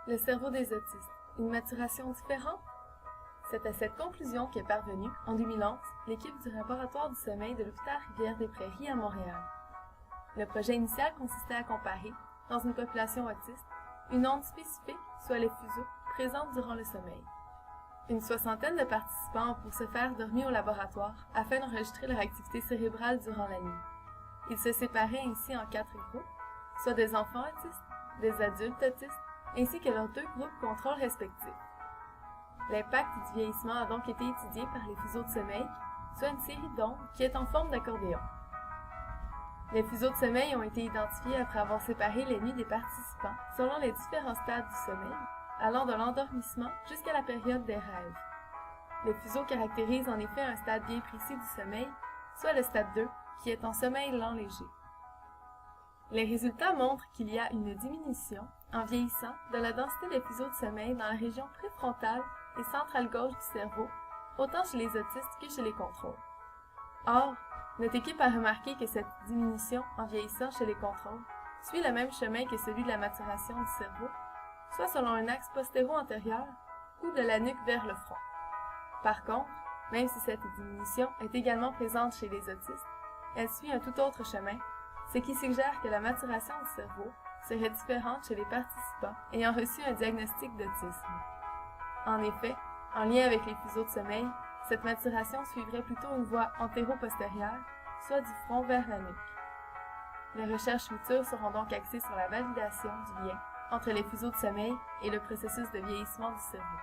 Le cerveau des autistes, une maturation différente? C'est à cette conclusion qu'est parvenue, en 2011, l'équipe du laboratoire du sommeil de l'hôpital Rivière-des-Prairies à Montréal. Le projet initial consistait à comparer, dans une population autiste, une onde spécifique, soit les fuseaux, présente durant le sommeil. Une soixantaine de participants ont pour ce faire dormi au laboratoire afin d'enregistrer leur activité cérébrale durant la nuit. Ils se séparaient ainsi en 4 groupes, soit des enfants autistes, des adultes autistes, ainsi que leurs 2 groupes contrôles respectifs. L'impact du vieillissement a donc été étudié par les fuseaux de sommeil, soit une série d'ondes qui est en forme d'accordéon. Les fuseaux de sommeil ont été identifiés après avoir séparé les nuits des participants selon les différents stades du sommeil, allant de l'endormissement jusqu'à la période des rêves. Les fuseaux caractérisent en effet un stade bien précis du sommeil, soit le stade 2, qui est en sommeil lent léger. Les résultats montrent qu'il y a une diminution, en vieillissant, de la densité des fuseaux de sommeil dans la région préfrontale et centrale gauche du cerveau, autant chez les autistes que chez les contrôles. Or, notre équipe a remarqué que cette diminution en vieillissant chez les contrôles suit le même chemin que celui de la maturation du cerveau, soit selon un axe postéro-antérieur ou de la nuque vers le front. Par contre, même si cette diminution est également présente chez les autistes, elle suit un tout autre chemin, ce qui suggère que la maturation du cerveau serait différente chez les participants ayant reçu un diagnostic d'autisme. En effet, en lien avec les fuseaux de sommeil, cette maturation suivrait plutôt une voie antéro-postérieure, soit du front vers la nuque. Les recherches futures seront donc axées sur la validation du lien entre les fuseaux de sommeil et le processus de vieillissement du cerveau.